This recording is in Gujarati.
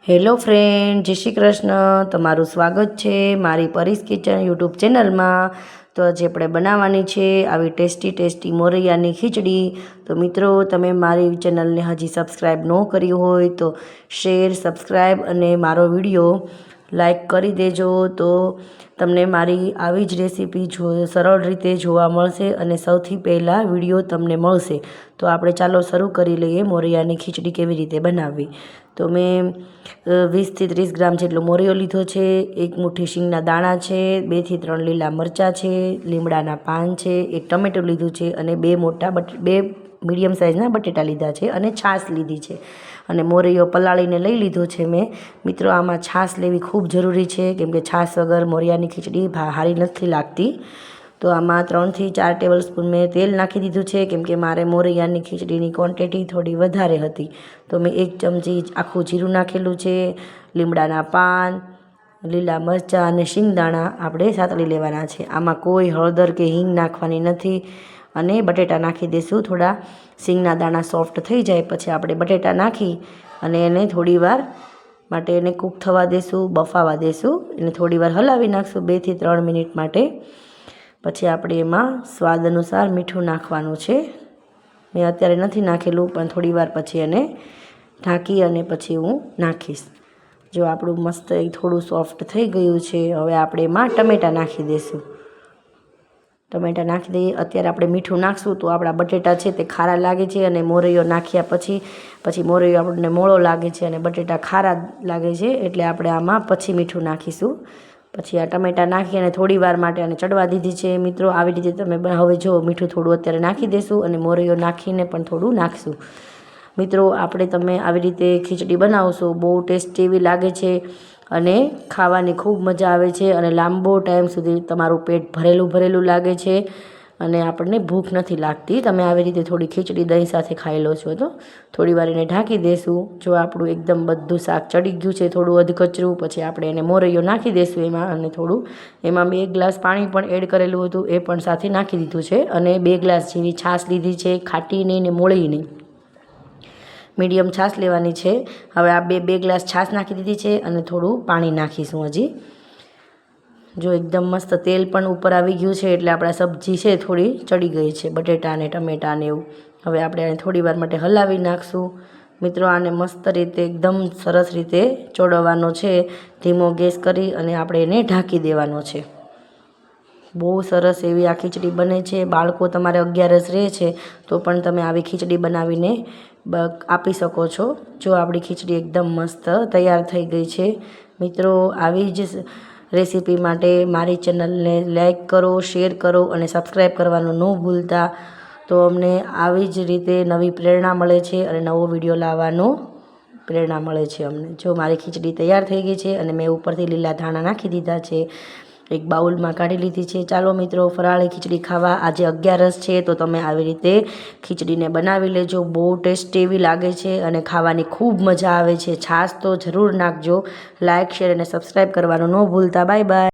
હેલો ફ્રેન્ડ, જય શ્રી કૃષ્ણ. તમારું સ્વાગત છે મારી પરીસ કિચન યુટ્યુબ ચેનલમાં. તો આજે આપણે બનાવવાની છે આવી ટેસ્ટી મોરૈયાની ખીચડી. તો મિત્રો, તમે મારી ચેનલને હજી સબસ્ક્રાઈબ ન કરી હોય તો શેર, સબસ્ક્રાઈબ અને મારો વિડીયો લાઈક કરી દેજો. તો તમને મારી આવી જ રેસીપી સરળ રીતે જોવા મળશે અને સૌથી પહેલાં વિડીયો તમને મળશે. તો આપણે ચાલો શરૂ કરી લઈએ મોરૈયાની ખીચડી કેવી રીતે બનાવવી. તો મેં 20 થી 30 ગ્રામ જેટલો મોરૈયો લીધો છે, 1 મુઠ્ઠી શીંગના દાણા છે, 2 થી 3 લીલા મરચાં છે, લીમડાના પાન છે, 1 ટમેટું લીધું છે અને 2 મીડિયમ સાઇઝના બટેટા લીધા છે અને છાશ લીધી છે. અને મોરૈયો પલાળીને લઈ લીધો છે મેં. મિત્રો, આમાં છાશ લેવી ખૂબ જરૂરી છે કેમકે છાશ વગર મોરૈયાની ખીચડી સારી નથી લાગતી. તો આમાં 3 થી 4 ટેબલ સ્પૂન મેં તેલ નાખી દીધું છે કેમકે મારે મોરૈયાની ખીચડીની ક્વોન્ટિટી થોડી વધારે હતી. તો મેં 1 ચમચી આખું જીરું નાખેલું છે. લીમડાના પાન, લીલા મરચાં અને શીંગદાણા આપણે સાતળી લેવાના છે. આમાં કોઈ હળદર કે હિંગ નાખવાની નથી. અને બટેટા નાખી દઈશું. થોડા શીંગના દાણા સોફ્ટ થઈ જાય પછી આપણે બટેટા નાખી અને એને થોડી વાર માટે એને કૂક થવા દઈશું, બફાવા દઈશું. એને થોડી વાર હલાવી નાખશું 2 થી 3 મિનિટ માટે. પછી આપણે એમાં સ્વાદ અનુસાર મીઠું નાખવાનું છે. મેં અત્યારે નથી નાખેલું, પણ થોડી વાર પછી એને ઢાંકી અને પછી હું નાખીશ. જો આપણું મસ્ત થોડું સોફ્ટ થઈ ગયું છે. હવે આપણે એમાં ટમેટાં નાખી દઈશું. ટમેટાં નાખી દઈએ. અત્યારે આપણે મીઠું નાખશું તો આપણા બટેટા છે તે ખારા લાગે છે અને મોરૈયો નાખ્યા પછી મોરૈયો આપણને મોળો લાગે છે અને બટેટા ખારા લાગે છે. એટલે આપણે આમાં પછી મીઠું નાખીશું. પછી આ ટમેટાં નાખી અને થોડી વાર માટે આને ચડવા દીધી છે. મિત્રો, આવી રીતે તમે હવે જો મીઠું થોડું અત્યારે નાખી દઈશું અને મોરૈયો નાખીને પણ થોડું નાખશું. મિત્રો, તમે આવી રીતે ખીચડી બનાવશો બહુ ટેસ્ટી એવી લાગે છે અને ખાવાની ખૂબ મજા આવે છે અને લાંબો ટાઈમ સુધી તમારું પેટ ભરેલું લાગે છે અને આપણને ભૂખ નથી લાગતી. તમે આવી રીતે થોડી ખીચડી દહીં સાથે ખાઈ લો છો તો થોડી વાર એને ઢાંકી દઈશું. જો આપણું એકદમ બધું શાક ચડી ગયું છે થોડું અધકચરું, પછી આપણે એને મોરૈયો નાખી દઈશું એમાં. અને થોડું એમાં 2 ગ્લાસ પાણી પણ એડ કરેલું હતું એ પણ સાથે નાખી દીધું છે. અને 2 ગ્લાસ જેવી છાશ લીધી છે, ખાટી નહીં ને મોળી નહીં, મીડિયમ છાશ લેવાની છે. હવે આ 2 ગ્લાસ છાશ નાખી દીધી છે અને થોડું પાણી નાખીશું હજી. જો એકદમ મસ્ત તેલ પણ ઉપર આવી ગયું છે એટલે આપણા સબ્જી છે થોડી ચડી ગઈ છે, બટેટા અને ટમેટા ને એવું. હવે આપણે આને થોડી વાર માટે હલાવી નાખશું. મિત્રો, આને મસ્ત રીતે એકદમ સરસ રીતે ચોળવવાનો છે. ધીમો ગેસ કરી અને આપણે એને ઢાંકી દેવાનો છે. બહુ સરસ એવી આ ખીચડી બને છે. બાળકો તમારે 11 રહે છે તો પણ તમે આવી ખીચડી બનાવીને આપી શકો છો. જો આપણી ખીચડી એકદમ મસ્ત તૈયાર થઈ ગઈ છે. મિત્રો, આવી જ રેસીપી માટે મારી ચેનલને લાઈક કરો, શેર કરો અને સબસ્ક્રાઈબ કરવાનું ન ભૂલતા. તો અમને આવી જ રીતે નવી પ્રેરણા મળે છે અને નવો વિડીયો લાવવાનો પ્રેરણા મળે છે અમને. જો મારી ખીચડી તૈયાર થઈ ગઈ છે અને મેં ઉપરથી લીલા ધાણા નાખી દીધા છે. એક બાઉલમાં કાઢી લીધી છે. ચાલો મિત્રો, ફરાળી ખીચડી ખાવા આજે 11 છે તો તમે આવી રીતે ખીચડીને બનાવી લેજો. બહુ ટેસ્ટી એવી લાગે છે અને ખાવાની ખૂબ મજા આવે છે. છાશ તો જરૂર નાખજો. લાઈક, શેર અને સબસ્ક્રાઈબ કરવાનું ન ભૂલતા. Bye bye.